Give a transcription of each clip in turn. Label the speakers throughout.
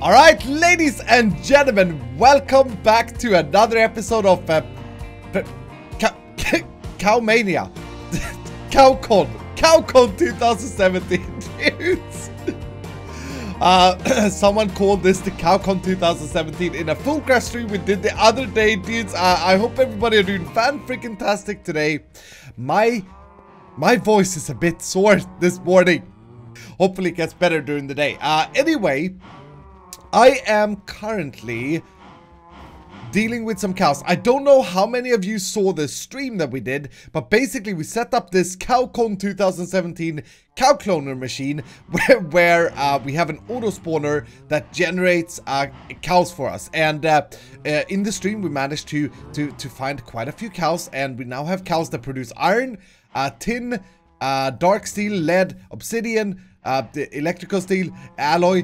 Speaker 1: Alright, ladies and gentlemen, welcome back to another episode of Cowmania. CowCon 2017, dudes. Someone called this the CowCon 2017 in a FoolCraft stream we did the other day, dudes. I hope everybody are doing fan-freaking-tastic today. My voice is a bit sore this morning. Hopefully it gets better during the day. Anyway, I am currently dealing with some cows. I don't know how many of you saw the stream that we did, but basically we set up this CowCon 2017 cow cloner machine where we have an auto spawner that generates cows for us. And in the stream we managed to find quite a few cows, and we now have cows that produce iron, tin, dark steel, lead, obsidian, the electrical steel, alloy,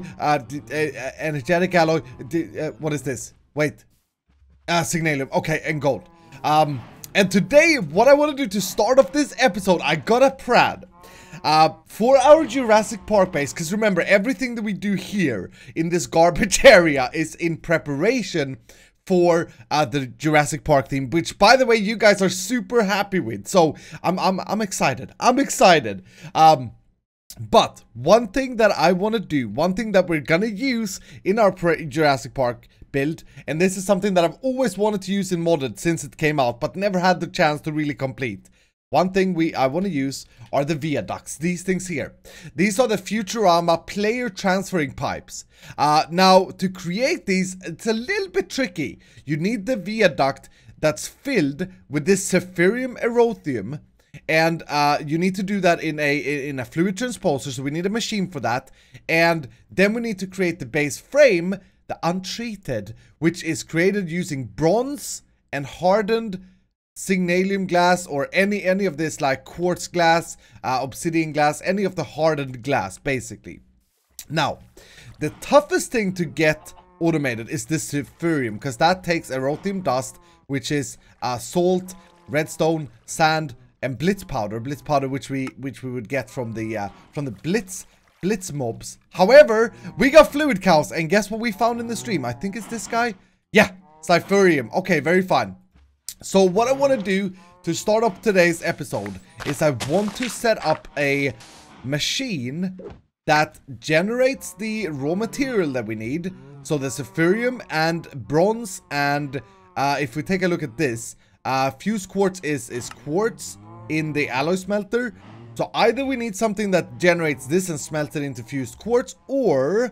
Speaker 1: energetic alloy, what is this? Wait. Signalium. Okay, and gold. And today, what I want to do to start off this episode, I got a plan. For our Jurassic Park base, because remember, everything that we do here in this garbage area is in preparation for the Jurassic Park theme, which, by the way, you guys are super happy with. So I'm excited. I'm excited. But one thing that I want to do, one thing that we're gonna use in our Jurassic Park build, and this is something that I've always wanted to use in modded since it came out, but never had the chance to really complete. One thing I want to use are the viaducts, these things here. These are the Futurama player transferring pipes. Now, to create these, it's a little bit tricky. You need the viaduct that's filled with this Zephirium Erothium, and you need to do that in a fluid transposer, so we need a machine for that. And then we need to create the base frame, the untreated, which is created using bronze and hardened signalium glass, or any of this, like quartz glass, obsidian glass, any of the hardened glass, basically. Now, the toughest thing to get automated is this Zephirium, because that takes erothium dust, which is salt, redstone, sand, and blitz powder, which we would get from the blitz mobs. However, we got fluid cows, and guess what we found in the stream? I think it's this guy. Yeah, Zephirium. Okay, very fine. So what I want to do to start up today's episode is I want to set up a machine that generates the raw material that we need. So the Zephirium and bronze, and if we take a look at this, fused quartz is quartz in the alloy smelter. So either we need something that generates this and smelts it into fused quartz, or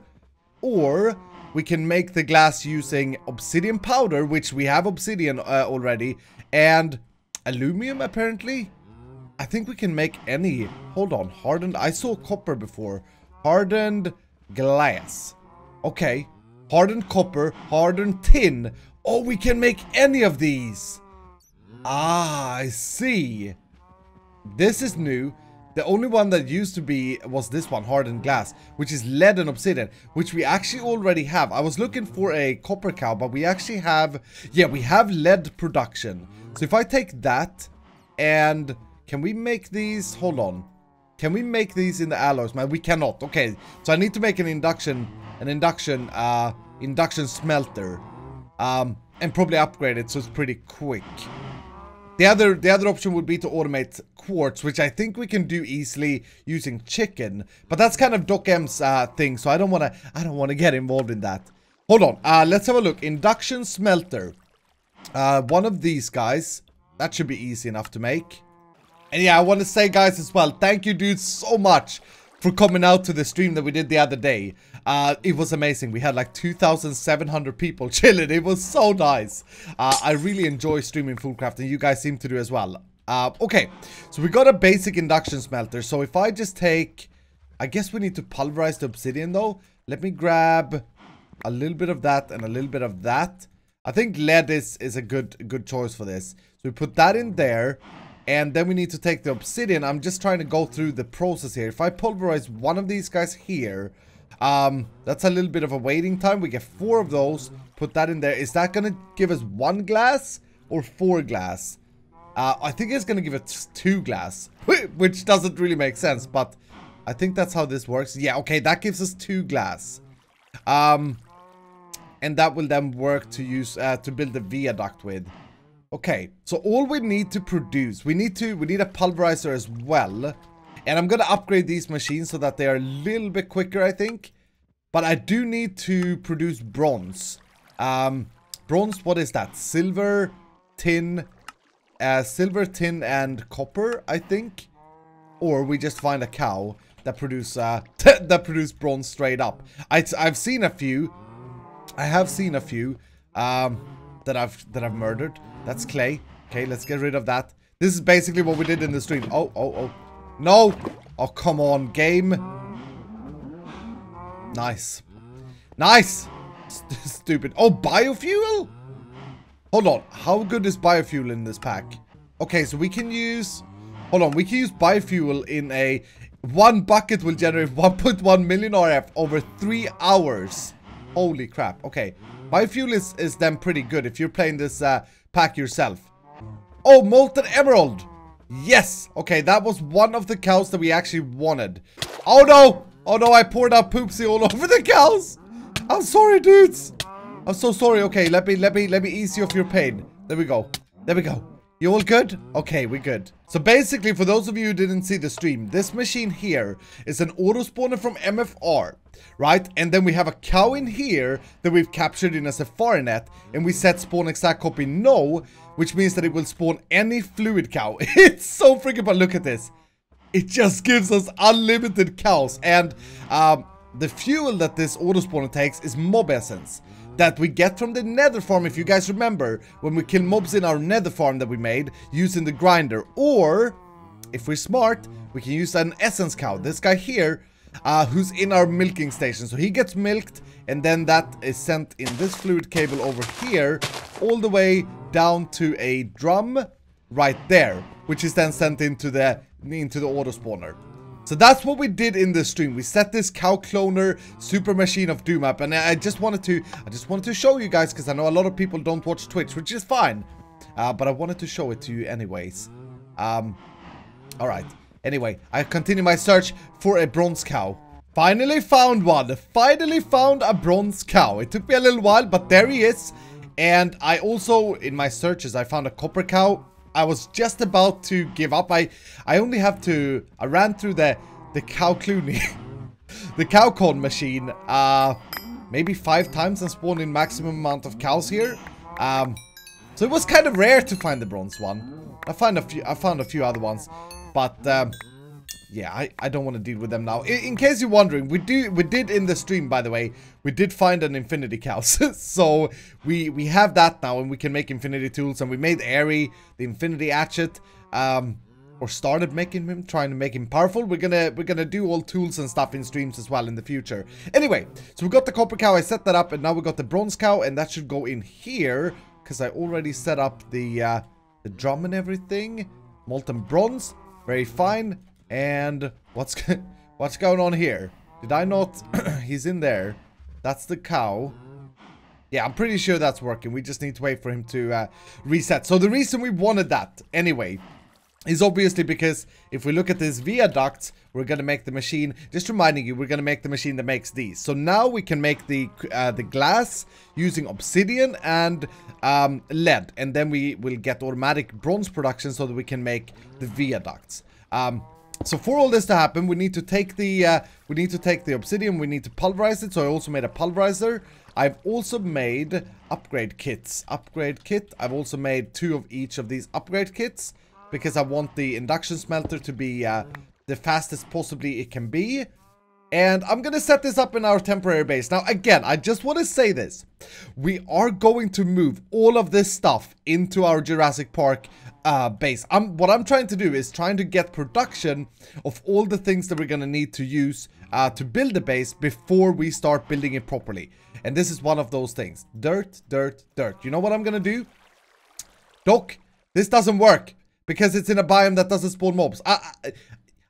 Speaker 1: we can make the glass using obsidian powder, which we have obsidian already, and aluminum apparently. I think we can make any. Hold on, hardened. I saw copper before. Hardened glass. Okay, hardened copper, hardened tin. Oh, we can make any of these. Ah, I see. This is new. The only one that used to be was this one, hardened glass, which is lead and obsidian, which we actually already have. I was looking for a copper cow, but we actually have, yeah, we have lead production. So if I take that, and can we make these, hold on, can we make these in the alloys? Man, we cannot. Okay, so I need to make an induction smelter, and probably upgrade it so it's pretty quick. The other option would be to automate quartz, which I think we can do easily using chicken, but that's kind of Doc M's thing, so I don't wanna get involved in that. Hold on, let's have a look. Induction smelter. One of these guys. That should be easy enough to make. And yeah, I want to say, guys, as well, thank you, dudes, so much for coming out to the stream that we did the other day. It was amazing. We had like 2,700 people chilling. It was so nice. I really enjoy streaming FoolCraft, and you guys seem to do as well. Okay, so we got a basic induction smelter. So if I just take, I guess we need to pulverize the obsidian though. Let me grab a little bit of that and a little bit of that. I think lead is a good choice for this. So we put that in there. And then we need to take the obsidian. I'm just trying to go through the process here. If I pulverize one of these guys here, that's a little bit of a waiting time. We get 4 of those. Put that in there. Is that going to give us 1 glass or 4 glass? I think it's going to give it 2 glass, which doesn't really make sense, but I think that's how this works. Yeah, okay, that gives us 2 glass. and that will then work to use to build the viaduct with. Okay, so all we need to produce, we need a pulverizer as well. And I'm gonna upgrade these machines so that they are a little bit quicker, I think. But I do need to produce bronze. Bronze, what is that? Silver, tin, and copper, I think. Or we just find a cow that produce that produce bronze straight up. I've seen a few. I have seen a few that I've murdered. That's clay. Okay, let's get rid of that. This is basically what we did in the stream. Oh. No! Oh, come on, game. Nice. Nice! Stupid. Oh, biofuel? Hold on. How good is biofuel in this pack? Okay, so we can use... Hold on. We can use biofuel in a... One bucket will generate 1.1 million RF over 3 hours. Holy crap. Okay. Biofuel is then pretty good if you're playing this pack yourself. Oh, molten emerald! Yes! Okay, that was one of the cows that we actually wanted. Oh no! Oh no, I poured out poopsie all over the cows! I'm sorry, dudes! I'm so sorry. Okay, let me ease you of your pain. There we go. There we go. You all good? Okay, we're good. So basically, for those of you who didn't see the stream, this machine here is an auto spawner from MFR, right? And then we have a cow in here that we've captured in a safari net, and we set spawn exact copy no, which means that it will spawn any fluid cow. It's so freaking fun. Look at this. It just gives us unlimited cows, and the fuel that this auto spawner takes is mob essence that we get from the nether farm, if you guys remember, when we kill mobs in our nether farm that we made using the grinder. Or, if we're smart, we can use an essence cow. This guy here, who's in our milking station. So he gets milked, and then that is sent in this fluid cable over here, all the way down to a drum right there, which is then sent into the auto spawner. So that's what we did in the stream. We set this cow cloner super machine of doom up, and I just wanted to show you guys, because I know a lot of people don't watch Twitch, which is fine, but I wanted to show it to you anyways. All right. Anyway, I continue my search for a bronze cow. Finally found one. Finally found a bronze cow. It took me a little while, but there he is. And I also, in my searches, I found a copper cow. I was just about to give up. I ran through the cow cloning, the cow con machine, maybe 5 times and spawned in maximum amount of cows here. So it was kind of rare to find the bronze one. I found a few other ones, but yeah, I don't want to deal with them now. In case you're wondering, we did in the stream, by the way, we did find an infinity cows. So we have that now, and we can make infinity tools, and we made Airy the infinity hatchet, or started making him, trying to make him powerful. We're gonna do all tools and stuff in streams as well in the future. Anyway, so we got the copper cow, I set that up, and now we got the bronze cow, and that should go in here, because I already set up the drum and everything. Molten bronze, very fine. And what's going on here? Did I not? He's in there. That's the cow. Yeah, I'm pretty sure that's working. We just need to wait for him to reset. So the reason we wanted that, anyway, is obviously because if we look at this viaduct, we're going to make the machine, just reminding you, we're going to make the machine that makes these. So now we can make the glass using obsidian and lead. And then we will get automatic bronze production so that we can make the viaducts. So for all this to happen, we need to take the obsidian, we need to pulverize it. So I also made a pulverizer. I've also made upgrade kits. Upgrade kit. I've also made 2 of each of these upgrade kits, because I want the induction smelter to be the fastest possibly it can be. And I'm gonna set this up in our temporary base. Now again, I just want to say this. We are going to move all of this stuff into our Jurassic Park base. What I'm trying to do is trying to get production of all the things that we're gonna need to use to build the base before we start building it properly. And this is one of those things. Dirt, dirt, dirt. You know what I'm gonna do? Doc, this doesn't work because it's in a biome that doesn't spawn mobs.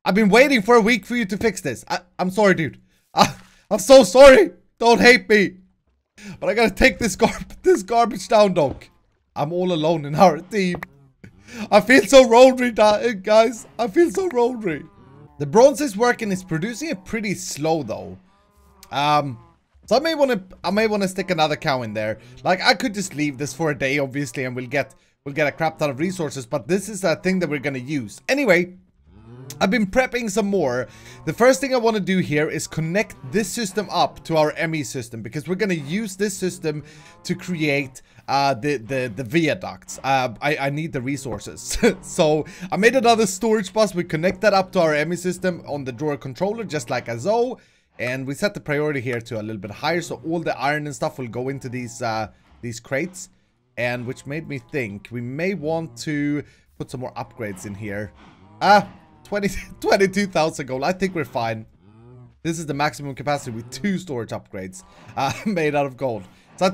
Speaker 1: I've been waiting for a week for you to fix this. I'm sorry, dude. I'm so sorry. Don't hate me. But I gotta take this garbage down, Doc. I'm all alone in our team. I feel so rolery, guys. I feel so rolery. The bronze is working. It's producing it pretty slow, though. So I may want to stick another cow in there. Like, I could just leave this for a day, obviously, and we'll get a crap ton of resources, but this is a thing that we're gonna use. Anyway, I've been prepping some more. The first thing I want to do here is connect this system up to our ME system, because we're gonna use this system to create the viaducts. I need the resources. So I made another storage bus. We connect that up to our ME system on the drawer controller, just like as so. And we set the priority here to a little bit higher, so all the iron and stuff will go into these crates. And which made me think we may want to put some more upgrades in here. 22,000 gold. I think we're fine. This is the maximum capacity with 2 storage upgrades made out of gold. So I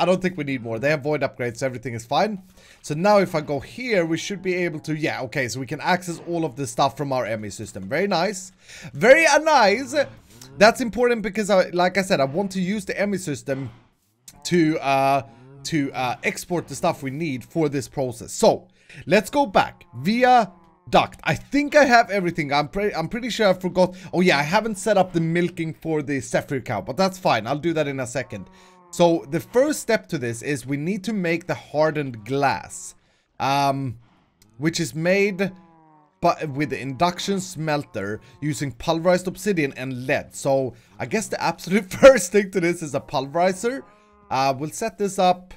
Speaker 1: don't think we need more. They have void upgrades, so everything is fine. So now if I go here, we should be able to, yeah, okay, so we can access all of the stuff from our ME system. Very nice. Very nice. That's important because, like I said, I want to use the ME system to export the stuff we need for this process. So let's go back via duct. I think I have everything. I'm pretty sure I forgot. Oh yeah, I haven't set up the milking for the Zephyr cow, but that's fine. I'll do that in a second. So the first step to this is we need to make the hardened glass, which is made with the induction smelter using pulverized obsidian and lead. So I guess the absolute first thing to this is a pulverizer. We'll set this up.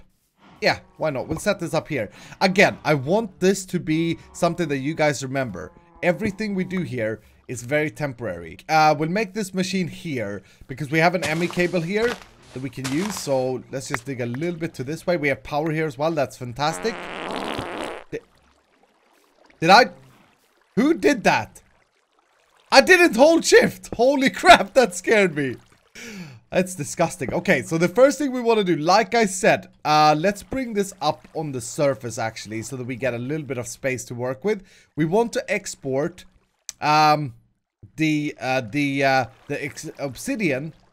Speaker 1: Yeah, why not? We'll set this up here. Again, I want this to be something that you guys remember. Everything we do here is very temporary. We'll make this machine here because we have an ME cable here that we can use. So let's just dig a little bit to this way. We have power here as well. That's fantastic. Did I... Who did that? I didn't hold shift. Holy crap, that scared me. That's disgusting. Okay, so the first thing we want to do, like I said, let's bring this up on the surface actually, so that we get a little bit of space to work with. We want to export obsidian.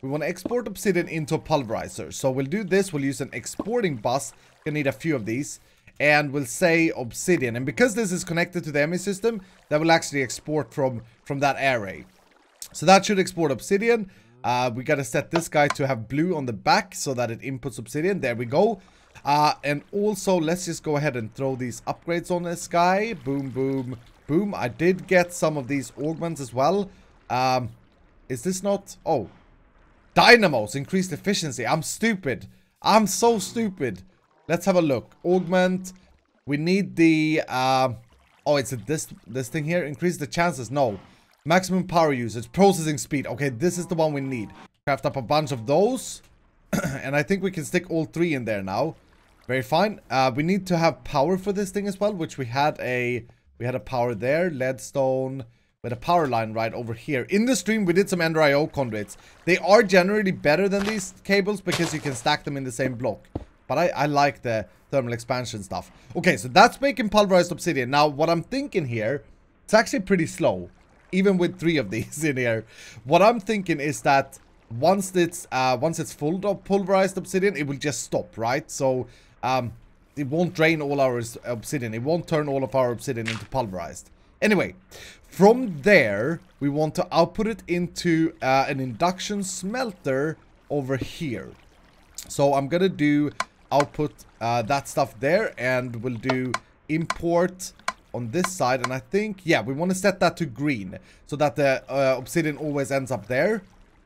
Speaker 1: We want to export obsidian into a pulverizer. So we'll do this. We'll use an exporting bus. Gonna need a few of these. And we'll say obsidian. And because this is connected to the ME system, that will actually export from that array. So that should export obsidian. We gotta set this guy to have blue on the back so that it inputs obsidian. There we go. And also, let's just go ahead and throw these upgrades on this guy. Boom, boom, boom. I did get some of these augments as well. Is this not... Oh. Dynamos. Increased efficiency. I'm stupid. I'm so stupid. Let's have a look. Augment. We need the... oh, it's this thing here. Increase the chances. No. Maximum power usage. Processing speed. Okay, this is the one we need. Craft up a bunch of those. And I think we can stick all 3 in there now. Very fine. We need to have power for this thing as well, which we had a power there. Leadstone. With a power line right over here. In the stream, we did some Ender IO conduits. They are generally better than these cables because you can stack them in the same block. But I like the thermal expansion stuff. Okay, so that's making pulverized obsidian. Now, what I'm thinking here, it's actually pretty slow. Even with 3 of these in here. What I'm thinking is that once it's full of pulverized obsidian, it will just stop, right? So, it won't drain all our obsidian. It won't turn all of our obsidian into pulverized. Anyway, from there, we want to output it into an induction smelter over here. So I'm gonna do output that stuff there, and we'll do import on this side. And I think, yeah, we want to set that to green so that the obsidian always ends up there.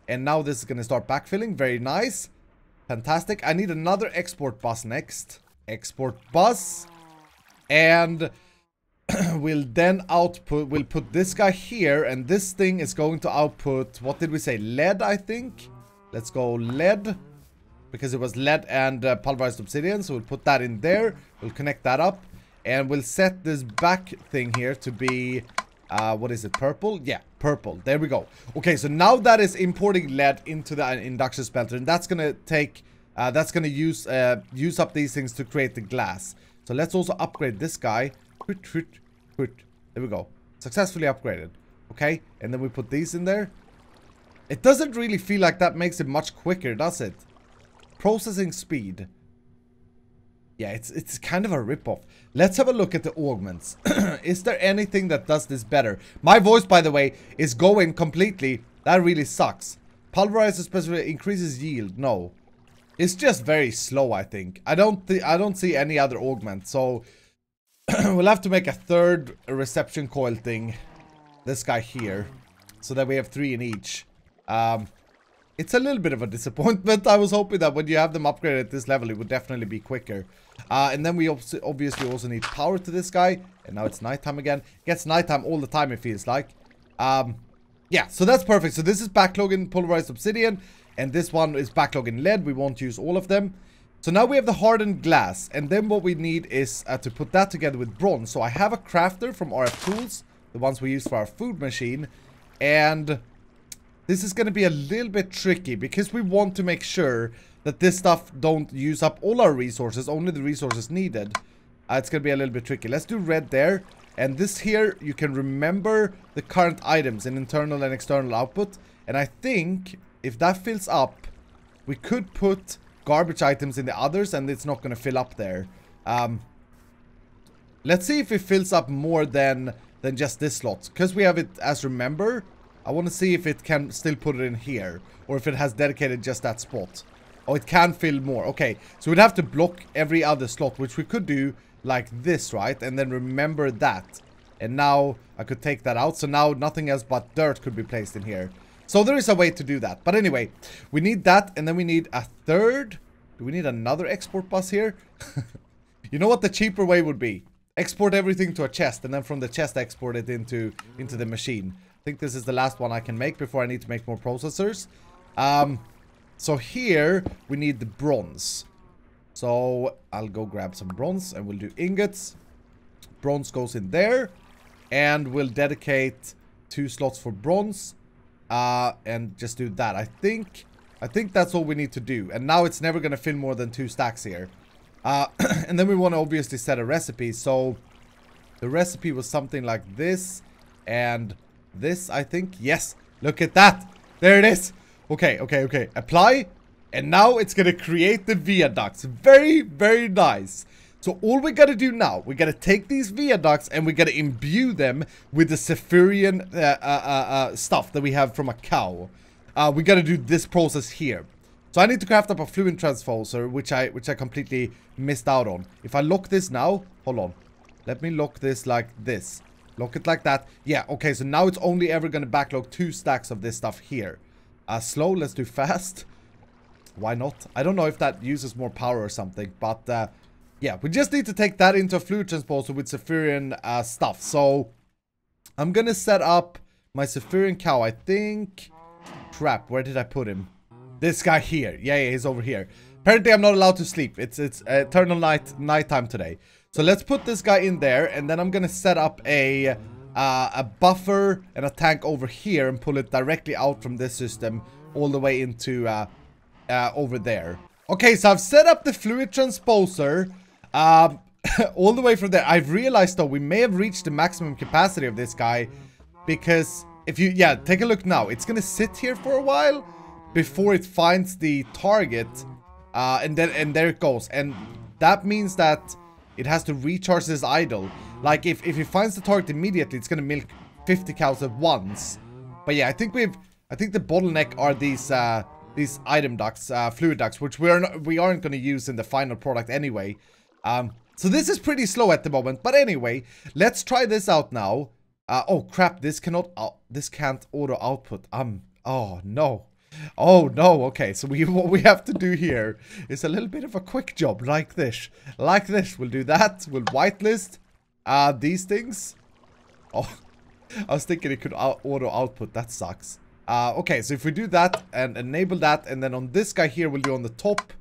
Speaker 1: And now this is gonna start backfilling. Very nice. Fantastic. I need another export bus next. Export bus. And we'll then output, we'll put this guy here, and this thing is going to output, what did we say? Lead, I think. Let's go lead, because it was lead and pulverized obsidian. So we'll put that in there. We'll connect that up, and we'll set this back thing here to be, what is it, purple? Yeah, purple. There we go. Okay, so now that is importing lead into the induction smelter, and that's gonna take, that's gonna use up these things to create the glass. So let's also upgrade this guy. There we go. Successfully upgraded. Okay, and then we put these in there. It doesn't really feel like that makes it much quicker, does it? Processing speed. Yeah, it's kind of a ripoff. Let's have a look at the augments. Is there anything that does this better? My voice, by the way, is going completely. That really sucks. Pulverize especially increases yield. No. It's just very slow, I think. I don't see any other augment, so we'll have to make a third reception coil thing. This guy here. So that we have 3 in each. It's a little bit of a disappointment. I was hoping that when you have them upgraded at this level, it would definitely be quicker. And then we obviously also need power to this guy. And now it's nighttime again. It gets nighttime all the time, it feels like. Yeah, so that's perfect. So this is backlog in pulverized obsidian. And this one is backlog in lead. We won't use all of them. So now we have the hardened glass. And then what we need is to put that together with bronze. So I have a crafter from RF Tools. The ones we use for our food machine. And this is going to be a little bit tricky. Because we want to make sure that this stuff don't use up all our resources. Only the resources needed. It's going to be a little bit tricky. Let's do red there. And this here, you can remember the current items in internal and external output. And I think if that fills up, we could put garbage items in the others and it's not going to fill up there. Let's see if it fills up more than just this slot. Because we have it as remember, I want to see if it can still put it in here. Or if it has dedicated just that spot. Oh, it can fill more. Okay, so we'd have to block every other slot, which we could do like this, right? And then remember that. And now I could take that out. So now nothing else but dirt could be placed in here. So there is a way to do that. But anyway, we need that. And then we need a third. Do we need another export bus here? You know what the cheaper way would be? Export everything to a chest. And then from the chest export it into the machine. I think this is the last one I can make before I need to make more processors. So here we need the bronze. So I'll go grab some bronze and we'll do ingots. Bronze goes in there. And we'll dedicate 2 slots for bronze. And just do that. I think that's all we need to do. And now it's never going to fill more than 2 stacks here. And then we want to obviously set a recipe. So the recipe was something like this. And this, I think. Yes. Look at that. There it is. Okay. Apply. And now it's going to create the viaducts. Very, very nice. So all we got to do now, we got to take these viaducts and we got to imbue them with the Zephyrine stuff that we have from a cow. We got to do this process here. So I need to craft up a fluid transposer, which I completely missed out on. If I lock this now, hold on. Let me lock this like this. Lock it like that. Yeah, okay, so now it's only ever going to backlog 2 stacks of this stuff here. Slow, let's do fast. Why not? I don't know if that uses more power or something, but yeah, we just need to take that into a fluid transposer with Zephyrine stuff. So I'm gonna set up my Zephyrine cow. I think, crap, where did I put him? This guy here. Yeah, he's over here. Apparently I'm not allowed to sleep. It's eternal nighttime today. So let's put this guy in there, and then I'm gonna set up a buffer and a tank over here and pull it directly out from this system all the way into over there. Okay, so I've set up the fluid transposer all the way from there. I've realized though we may have reached the maximum capacity of this guy, because if you take a look now, it's gonna sit here for a while before it finds the target, and there it goes. And that means that it has to recharge this idle. Like if it finds the target immediately, it's gonna milk 50 cows at once. But yeah, I think the bottleneck are these item ducts, fluid ducts, which we aren't going to use in the final product anyway. So this is pretty slow at the moment. But anyway, let's try this out now. Oh crap, this can't auto output. Oh no. Oh no. Okay, so what we have to do here is a little bit of a quick job like this. Like this. We'll do that. We'll whitelist these things. Oh, I was thinking it could auto output. That sucks. Okay, so if we do that and enable that, and then on this guy here, we'll do on the top,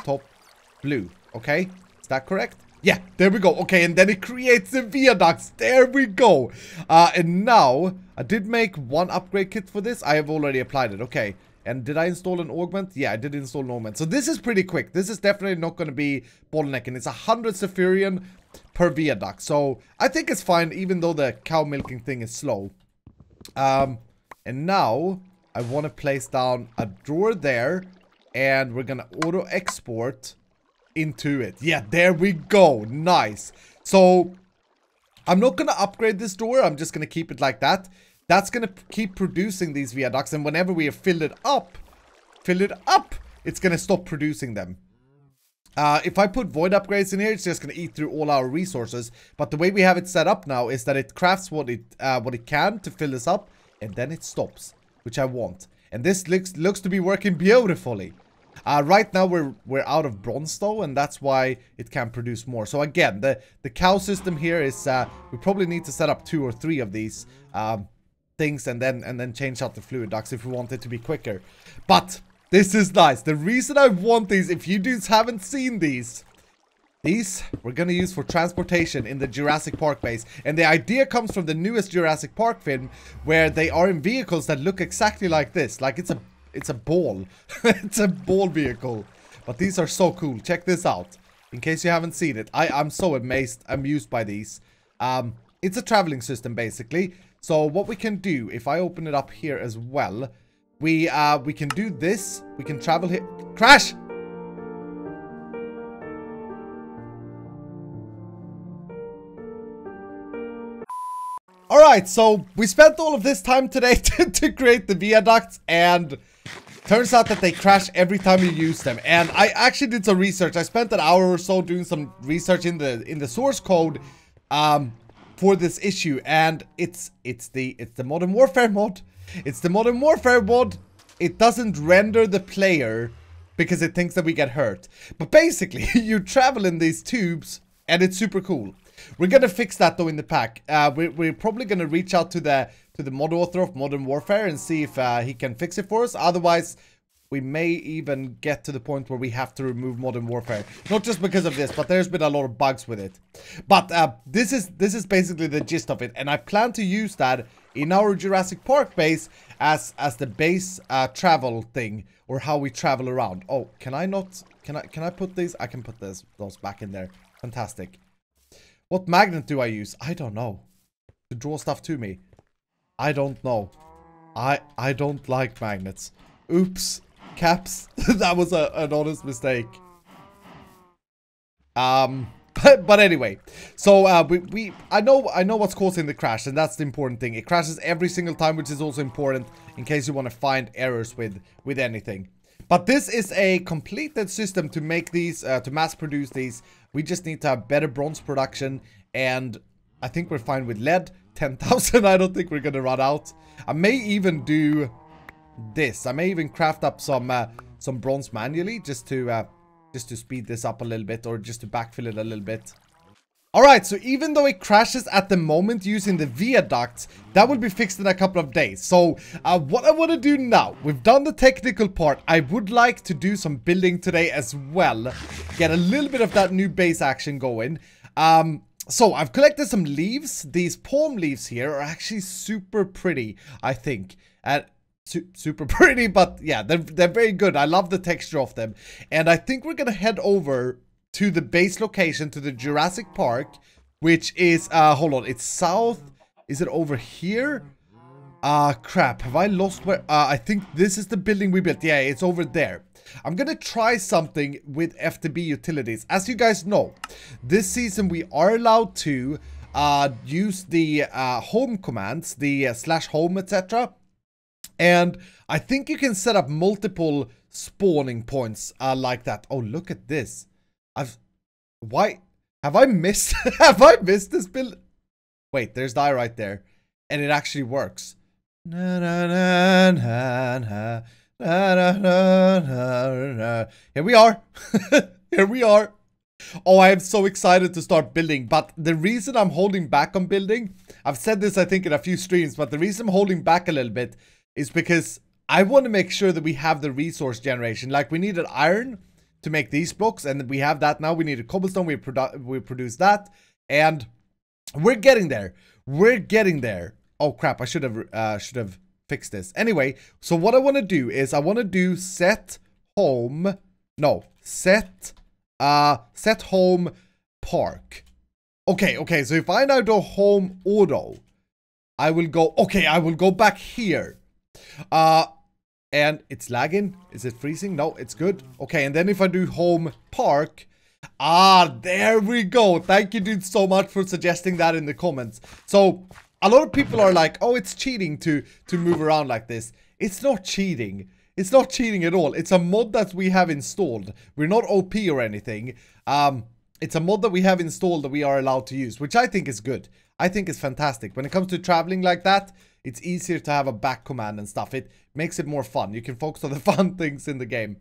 Speaker 1: top, blue. Okay, is that correct? Yeah, there we go. Okay, and then it creates the viaducts. There we go. And now, I did make 1 upgrade kit for this. I have already applied it. Okay, and did I install an augment? Yeah, I did install an augment. So this is pretty quick. This is definitely not going to be bottlenecking. It's 100 Zephyrine per viaduct. So I think it's fine, even though the cow milking thing is slow. And now I want to place down a drawer there, and we're gonna auto export into it. Yeah, there we go. Nice. So I'm not gonna upgrade this drawer. I'm just gonna keep it like that. that's gonna keep producing these viaducts, and whenever we have filled it up, it's gonna stop producing them. If I put void upgrades in here, it's just gonna eat through all our resources. But the way we have it set up now is that it crafts what it can to fill this up, and then it stops, which I want. And this looks to be working beautifully. Right now we're out of bronze though, and that's why it can produce more. So again, the cow system here is we probably need to set up 2 or 3 of these things, and then change out the fluid ducts if we want it to be quicker. But this is nice. The reason I want these, if you dudes haven't seen these we're gonna use for transportation in the Jurassic Park base. And the idea comes from the newest Jurassic Park film, where they are in vehicles that look exactly like this. Like it's a ball. It's a ball vehicle. But these are so cool. Check this out. In case you haven't seen it. I'm so amused by these. It's a traveling system basically. So what we can do, if I open it up here as well, we can do this. We can travel here. Crash! Alright, so we spent all of this time today to create the viaducts, and turns out that they crash every time you use them. And I actually did some research. I spent an hour or so doing some research in the source code for this issue, and it's the Modern Warfare mod. It's the Modern Warfare mod. It doesn't render the player because it thinks that we get hurt. But basically, you travel in these tubes, and it's super cool. We're gonna fix that though in the pack. We're probably gonna reach out to the mod author of Modern Warfare and see if he can fix it for us. Otherwise, we may even get to the point where we have to remove Modern Warfare. Not just because of this, but there's been a lot of bugs with it. But this is basically the gist of it, and I plan to use that in our Jurassic Park base as the base travel thing, or how we travel around. Oh, can I put these? I can put those back in there. Fantastic. What magnet do I use? I don't know. To draw stuff to me. I don't know. I don't like magnets. Oops. Caps. That was an honest mistake. But anyway. So I know what's causing the crash, and that's the important thing. It crashes every single time, which is also important in case you want to find errors with anything. But this is a completed system to make these, to mass produce these. We just need to have better bronze production, and I think we're fine with lead. 10,000, I don't think we're gonna run out. I may even do this. I may even craft up some bronze manually, just to speed this up a little bit, or just to backfill it a little bit. Alright, so even though it crashes at the moment using the viaducts, that will be fixed in a couple of days. So, what I want to do now, we've done the technical part. I would like to do some building today as well. Get a little bit of that new base action going. So, I've collected some leaves. These palm leaves here are actually super pretty, I think. Super pretty, but yeah, they're very good. I love the texture of them. And I think we're gonna head over to the base location, to the Jurassic Park, which is, hold on, it's south. Is it over here? Crap, have I lost where, I think this is the building we built. Yeah, it's over there. I'm gonna try something with FTB utilities. As you guys know, this season we are allowed to use the home commands, the /home, etc. And I think you can set up multiple spawning points like that. Oh, look at this. Why have I missed have I missed this build? Wait, there's die right there, and it actually works. Here we are. Here we are. Oh, I am so excited to start building, but the reason I'm holding back on building, I've said this I think in a few streams, but the reason I'm holding back a little bit is because I want to make sure that we have the resource generation. Like, we needed iron to make these blocks, and we have that now. We need a cobblestone, we produce that, and we're getting there. We're getting there. Oh crap, I should have fixed this. Anyway, so what I want to do is I want to do set home park. Okay, so if I now do home auto, I will go back here. And it's lagging. Is it freezing? No, it's good. Okay, and then if I do home park, there we go. Thank you, dude, so much for suggesting that in the comments. So a lot of people are like, oh, it's cheating to move around like this. It's not cheating. It's not cheating at all. It's a mod that we have installed. We're not OP or anything. It's a mod that we have installed that we are allowed to use, which I think is good. I think it's fantastic. When it comes to traveling like that, it's easier to have a back command and stuff. It makes it more fun. You can focus on the fun things in the game.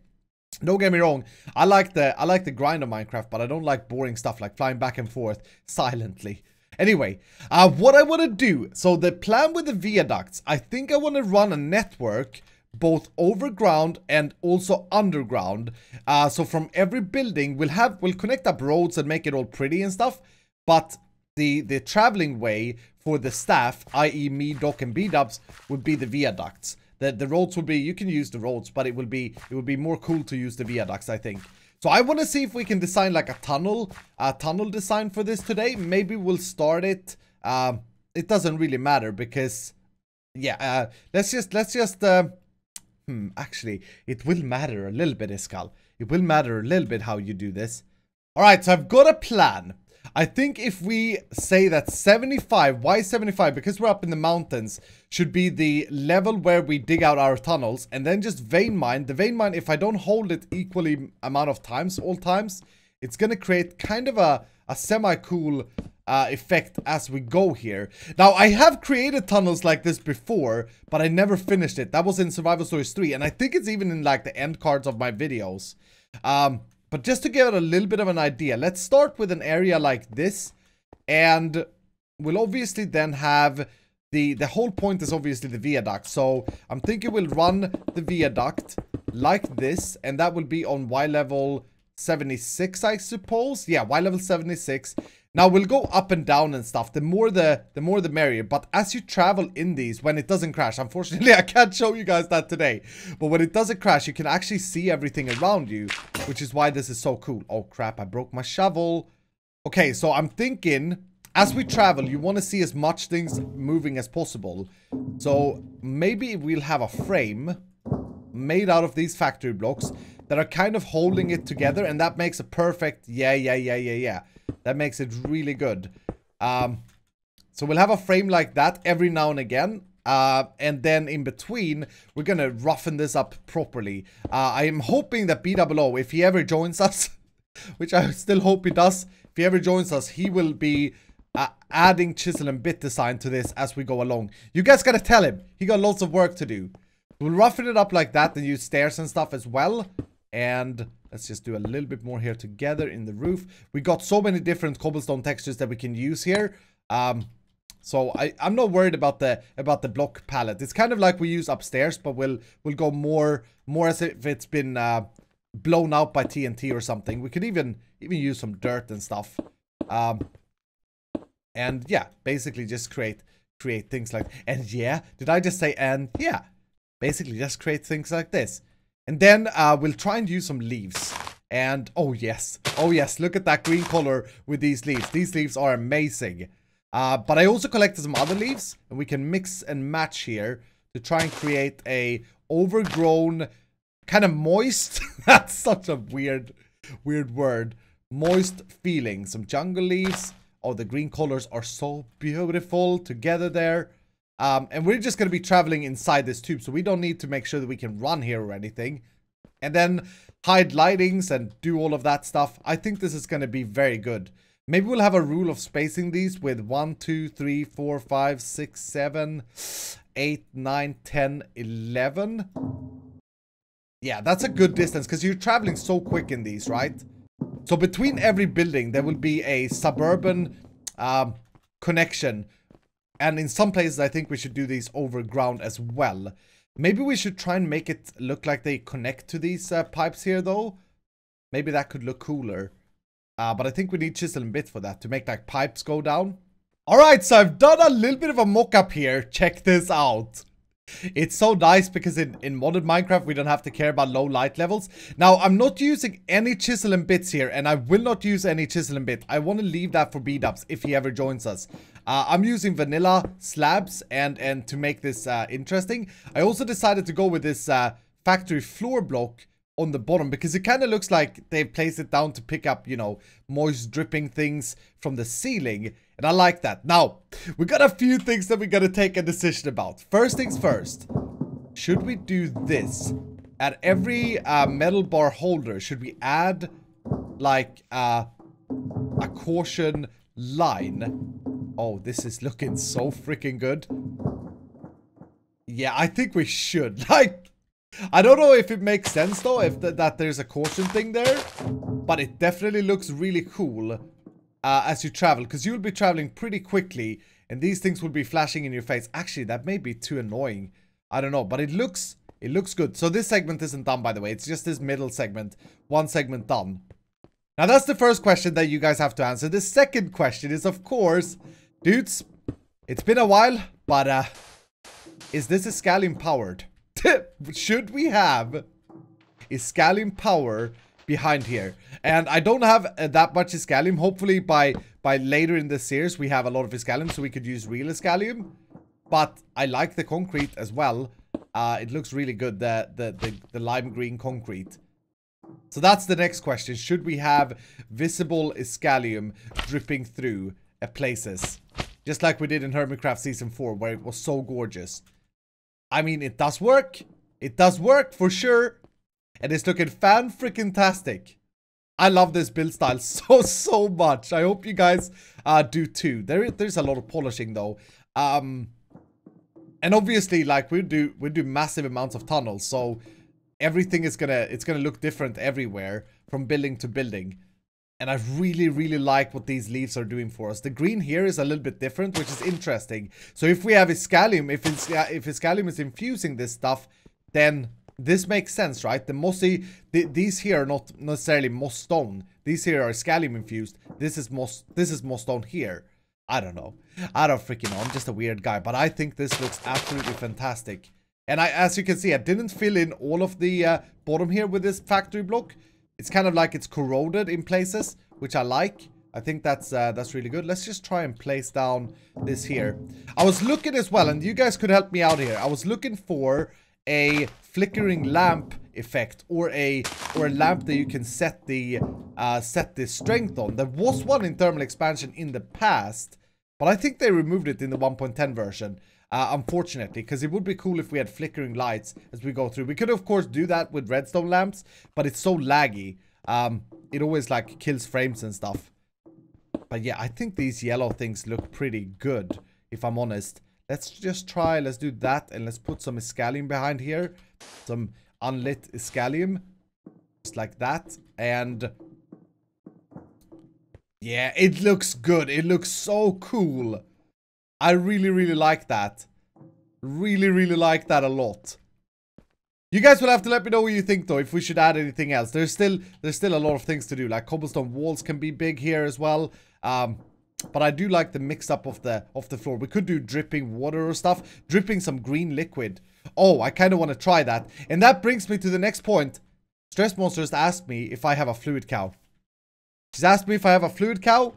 Speaker 1: Don't get me wrong, I like the grind of Minecraft, but I don't like boring stuff like flying back and forth silently. Anyway, what I want to do, so the plan with the viaducts, I think I want to run a network both overground and also underground. So from every building, we'll connect up roads and make it all pretty and stuff, but the traveling way for the staff, i.e. me, Doc, and B-dubs, would be the viaducts. The roads will be, you can use the roads, but it would be more cool to use the viaducts, I think. So I want to see if we can design like a tunnel design for this today. Maybe we'll start it. It doesn't really matter because, yeah, let's just, actually, it will matter a little bit, Iskal. It will matter a little bit how you do this. All right, so I've got a plan. I think if we say that 75, why 75? Because we're up in the mountains, should be the level where we dig out our tunnels and then just vein mine. The vein mine, if I don't hold it equally amount of times, all times, it's going to create kind of a semi-cool effect as we go here. Now, I have created tunnels like this before, but I never finished it. That was in Survival Stories 3, and I think it's even in like the end cards of my videos. But just to give it a little bit of an idea, let's start with an area like this. And we'll obviously then have the whole point is obviously the viaduct. So I'm thinking we'll run the viaduct like this. And that will be on Y level 76, I suppose. Yeah, Y level 76. Now we'll go up and down and stuff. The more the merrier. But as you travel in these, when it doesn't crash, unfortunately I can't show you guys that today. But when it doesn't crash, you can actually see everything around you, which is why this is so cool. Oh crap, I broke my shovel. Okay, so I'm thinking, as we travel, you want to see as much things moving as possible. So maybe we'll have a frame made out of these factory blocks that are kind of holding it together, and that makes a perfect, yeah. That makes it really good. So we'll have a frame like that every now and again. And then in between, we're going to roughen this up properly. I am hoping that BOO, if he ever joins us, which I still hope he does, if he ever joins us, he will be adding chisel and bit design to this as we go along. You guys got to tell him. He got lots of work to do. We'll roughen it up like that and use stairs and stuff as well. And let's just do a little bit more here together in the roof. We got so many different cobblestone textures that we can use here. So I'm not worried about the block palette. It's kind of like we use upstairs, but we'll go more as if it's been blown out by TNT or something. We could even use some dirt and stuff. And yeah, basically just create things like, and yeah, did I just say and yeah? Basically just create things like this. And then we'll try and use some leaves. And oh yes, look at that green color with these leaves. These leaves are amazing. But I also collected some other leaves, and we can mix and match here to try and create a overgrown, kind of moist. That's such a weird word. Moist feeling. Some jungle leaves. Oh, the green colors are so beautiful together there. And we're just going to be traveling inside this tube, so we don't need to make sure that we can run here or anything. And then hide lightings and do all of that stuff. I think this is going to be very good. Maybe we'll have a rule of spacing these with 1, 2, 3, 4, 5, 6, 7, 8, 9, 10, 11. Yeah, that's a good distance because you're traveling so quick in these, right? So between every building, there will be a suburban connection. And in some places, I think we should do these overground as well. Maybe we should try and make it look like they connect to these pipes here, though. Maybe that could look cooler. But I think we need chisel and bit for that to make like pipes go down. Alright, so I've done a little bit of a mock-up here. Check this out. It's so nice because in modded Minecraft, we don't have to care about low light levels. Now, I'm not using any chisel and bits here, and I will not use any chisel and bit. I want to leave that for B-dubs if he ever joins us. I'm using vanilla slabs and to make this interesting. I also decided to go with this factory floor block on the bottom because it kind of looks like they've placed it down to pick up, you know, moist dripping things from the ceiling. And I like that. Now, we got a few things that we gotta take a decision about. First things first. Should we do this? At every metal bar holder, should we add like a caution line? Oh, this is looking so freaking good. Yeah, I think we should. Like, I don't know if it makes sense though, if that there's a caution thing there. But it definitely looks really cool as you travel. Because you'll be traveling pretty quickly. And these things will be flashing in your face. Actually, that may be too annoying. I don't know. But it looks good. So this segment isn't done, by the way. It's just this middle segment. One segment done. Now, that's the first question that you guys have to answer. The second question is, of course, dudes, it's been a while, but is this Iskallium powered? Should we have Iskallium power behind here? And I don't have that much Iskallium. Hopefully by later in the series we have a lot of Iskallium, so we could use real Iskallium. But I like the concrete as well. It looks really good, the lime green concrete. So that's the next question. Should we have visible Iskallium dripping through places? Just like we did in Hermitcraft Season 4, where it was so gorgeous. I mean, it does work. It does work for sure. And it's looking fan-freaking-tastic. I love this build style so much. I hope you guys do too. There's a lot of polishing though. And obviously, like, we do massive amounts of tunnels, so everything is gonna look different everywhere from building to building. And I really like what these leaves are doing for us. The green here is a little bit different, which is interesting. So if we have Iskallium, if Iskallium is infusing this stuff, then this makes sense, right? The mossy, these here are not necessarily moss stone. These here are Iskallium infused. This is moss stone here. I don't know. I don't freaking know. I'm just a weird guy, but I think this looks absolutely fantastic. And as you can see, I didn't fill in all of the bottom here with this factory block. It's kind of like it's corroded in places, which I like. I think that's really good. Let's just try and place down this here. I was looking as well, and you guys could help me out here. I was looking for a flickering lamp effect, or a lamp that you can set the strength on. There was one in thermal expansion in the past, but I think they removed it in the 1.10 version. Unfortunately, because it would be cool if we had flickering lights as we go through. We could of course do that with redstone lamps, but it's so laggy. It always like kills frames and stuff. But yeah, I think these yellow things look pretty good, if I'm honest. Let's just try, let's do that, and let's put some Iskallium behind here. Some unlit Iskallium. Just like that. And yeah, it looks good. It looks so cool. I really like that. Really like that a lot. You guys will have to let me know what you think though, if we should add anything else. There's still a lot of things to do. Like cobblestone walls can be big here as well. But I do like the mix up of the floor. We could do dripping water or stuff. Dripping some green liquid. Oh, I kind of want to try that. And that brings me to the next point. Stress Monsters asked me if I have a fluid cow. She's asked me if I have a fluid cow.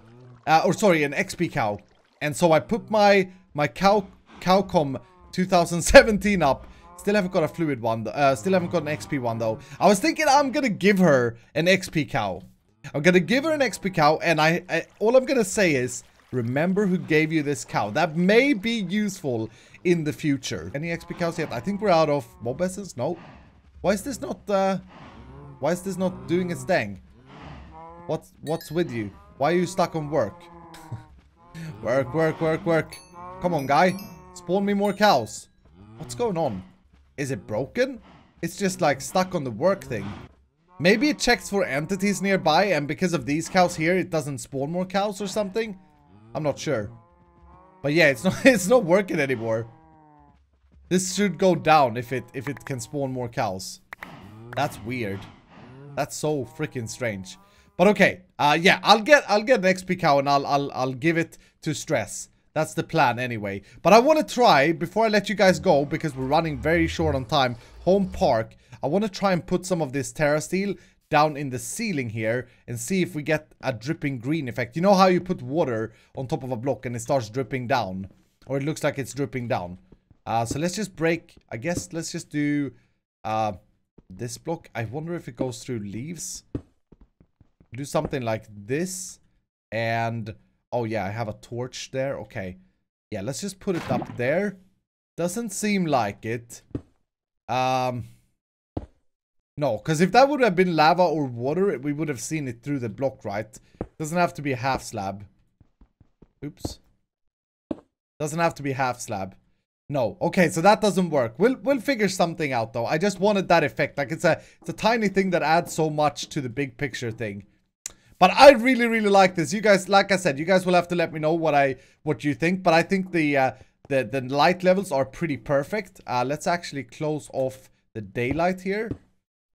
Speaker 1: Or sorry, an XP cow. And so I put my Cowcom 2017 up. Still haven't got a fluid one. Still haven't got an XP one though. I was thinking I'm gonna give her an XP cow. I'm gonna give her an XP cow, and all I'm gonna say is, remember who gave you this cow. That may be useful in the future. Any XP cows yet? I think we're out of mob essence. No. Why is this not doing its thing? What's with you? Why are you stuck on work? Work. Come on, guy. Spawn me more cows. What's going on? Is it broken? It's just like stuck on the work thing. Maybe it checks for entities nearby, and because of these cows here, it doesn't spawn more cows or something? I'm not sure. But yeah, it's not working anymore. This should go down if it can spawn more cows. That's weird. That's so freaking strange. But okay, yeah, I'll get an XP cow and I'll give it to Stress. That's the plan anyway. But I want to try, before I let you guys go, because we're running very short on time, Home Park, I want to try and put some of this Terra Steel down in the ceiling here and see if we get a dripping green effect. You know how you put water on top of a block and it starts dripping down? Or it looks like it's dripping down. So let's just break, I guess let's just do this block. I wonder if it goes through leaves. Do something like this. And Oh yeah, I have a torch there. Okay. Yeah, let's just put it up there. Doesn't seem like it. No, because if that would have been lava or water, we would have seen it through the block, right? Doesn't have to be a half slab. Oops. Doesn't have to be half slab. No. Okay, so that doesn't work. We'll figure something out though. I just wanted that effect. Like it's a tiny thing that adds so much to the big picture thing. But I really like this. You guys, like I said, you guys will have to let me know what you think. But I think the light levels are pretty perfect. Let's actually close off the daylight here.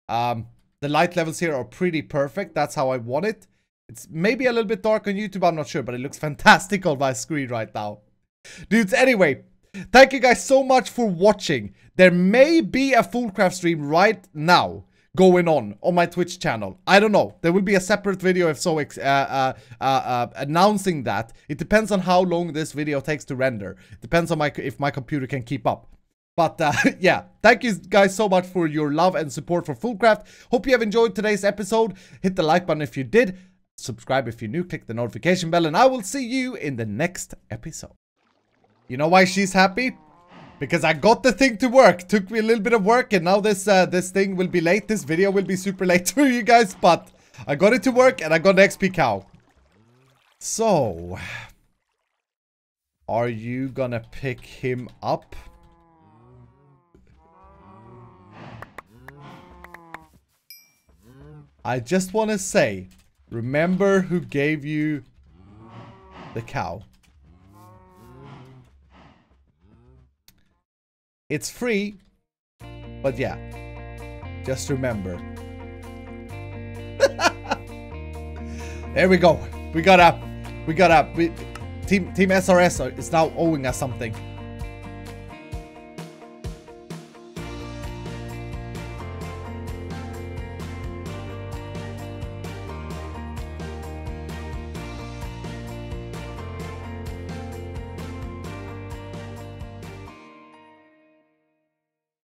Speaker 1: The light levels here are pretty perfect. That's how I want it. It's maybe a little bit dark on YouTube, I'm not sure, but it looks fantastic on my screen right now. Dudes, anyway, thank you guys so much for watching. There may be a FoolCraft stream right now going on my Twitch channel. I don't know. There will be a separate video if so announcing that. It depends on how long this video takes to render. It depends on if my computer can keep up. But yeah, thank you guys so much for your love and support for FoolCraft. Hope you have enjoyed today's episode. Hit the like button if you did. Subscribe if you're new. Click the notification bell. And I will see you in the next episode. You know why she's happy? Because I got the thing to work. Took me a little bit of work. And now this thing will be late. This video will be super late for you guys. But I got it to work and I got an XP cow. So, are you gonna pick him up? I just want to say, remember who gave you the cow. It's free, but yeah, just remember. There we go. Team SRS is now owing us something.